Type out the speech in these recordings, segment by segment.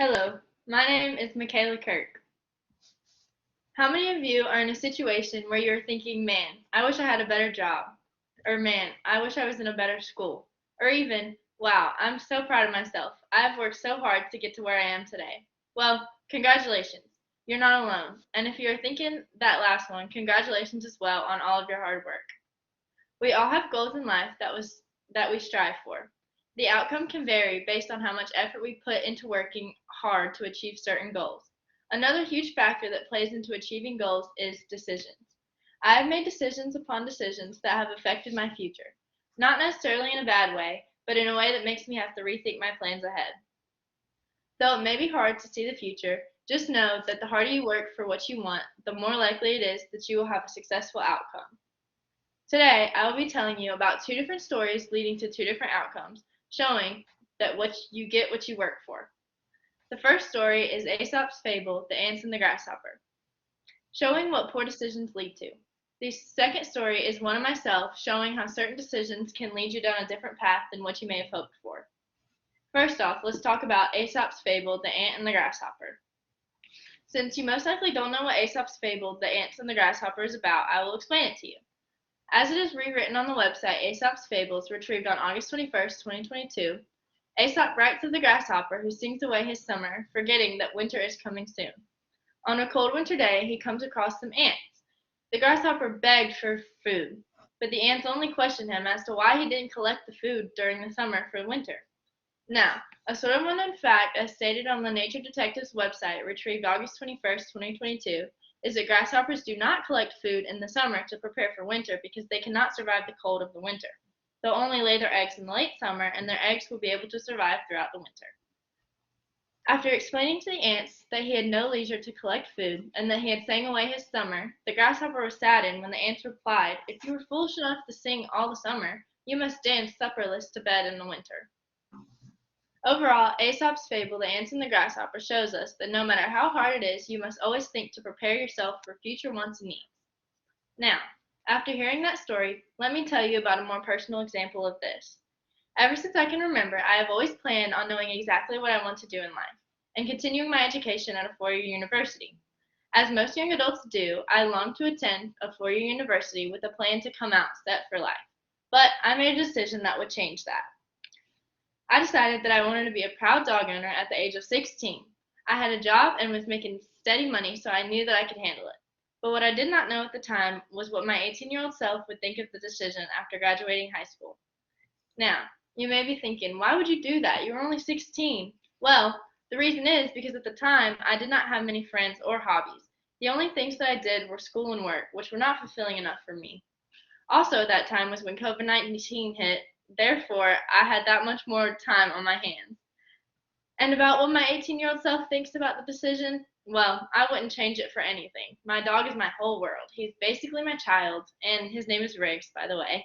Hello, my name is McKayla Sp. How many of you are in a situation where you're thinking, man, I wish I had a better job? Or man, I wish I was in a better school? Or even, wow, I'm so proud of myself. I've worked so hard to get to where I am today. Well, congratulations. You're not alone. And if you're thinking that last one, congratulations as well on all of your hard work. We all have goals in life that we strive for. The outcome can vary based on how much effort we put into working hard to achieve certain goals. Another huge factor that plays into achieving goals is decisions. I have made decisions upon decisions that have affected my future. Not necessarily in a bad way, but in a way that makes me have to rethink my plans ahead. Though it may be hard to see the future, just know that the harder you work for what you want, the more likely it is that you will have a successful outcome. Today, I will be telling you about two different stories leading to two different outcomes, showing that what you get what you work for. The first story is Aesop's fable, The Ants and the Grasshopper, showing what poor decisions lead to. The second story is one of myself, showing how certain decisions can lead you down a different path than what you may have hoped for. First off, let's talk about Aesop's fable, The Ant and the Grasshopper. Since you most likely don't know what Aesop's fable, The Ants and the Grasshopper is about, I will explain it to you. As it is rewritten on the website Aesop's Fables, retrieved on August 21st, 2022, Aesop writes of the grasshopper who sings away his summer, forgetting that winter is coming soon. On a cold winter day, he comes across some ants. The grasshopper begged for food, but the ants only questioned him as to why he didn't collect the food during the summer for winter. Now, a sort of unknown fact, as stated on the Nature Detective's website, retrieved August 21st, 2022, is that grasshoppers do not collect food in the summer to prepare for winter because they cannot survive the cold of the winter. They'll only lay their eggs in the late summer, and their eggs will be able to survive throughout the winter. After explaining to the ants that he had no leisure to collect food, and that he had sang away his summer, the grasshopper was saddened when the ants replied, "If you were foolish enough to sing all the summer, you must dance supperless to bed in the winter." Overall, Aesop's fable, The Ants and the Grasshopper, shows us that no matter how hard it is, you must always think to prepare yourself for future wants and needs. Now, after hearing that story, let me tell you about a more personal example of this. Ever since I can remember, I have always planned on knowing exactly what I want to do in life, and continuing my education at a four-year university. As most young adults do, I long to attend a four-year university with a plan to come out set for life. But I made a decision that would change that. I decided that I wanted to be a proud dog owner at the age of 16. I had a job and was making steady money, so I knew that I could handle it. But what I did not know at the time was what my 18-year-old self would think of the decision after graduating high school. Now, you may be thinking, why would you do that? You were only 16. Well, the reason is because at the time I did not have many friends or hobbies. The only things that I did were school and work, which were not fulfilling enough for me. Also, at that time was when COVID-19 hit, therefore, I had that much more time on my hands. And about what my 18-year-old self thinks about the decision, well, I wouldn't change it for anything. My dog is my whole world. He's basically my child, and his name is Riggs, by the way.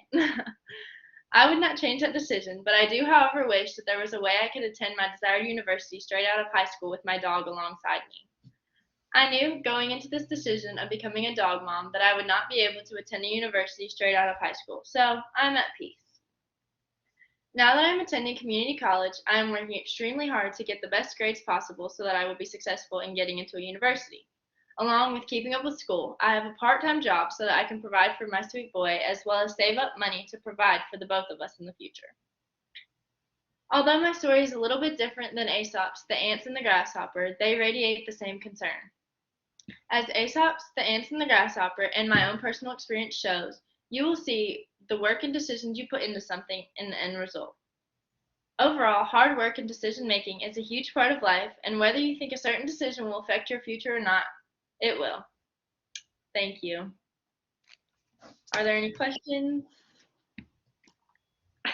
I would not change that decision, but I do, however, wish that there was a way I could attend my desired university straight out of high school with my dog alongside me. I knew going into this decision of becoming a dog mom that I would not be able to attend a university straight out of high school, so I'm at peace. Now that I'm attending community college, I am working extremely hard to get the best grades possible so that I will be successful in getting into a university. Along with keeping up with school, I have a part-time job so that I can provide for my sweet boy as well as save up money to provide for the both of us in the future. Although my story is a little bit different than Aesop's The Ants and the Grasshopper, they radiate the same concern. As Aesop's The Ants and the Grasshopper and my own personal experience shows, you will see the work and decisions you put into something in the end result. Overall, hard work and decision making is a huge part of life, and whether you think a certain decision will affect your future or not, it will. Thank you. Are there any questions?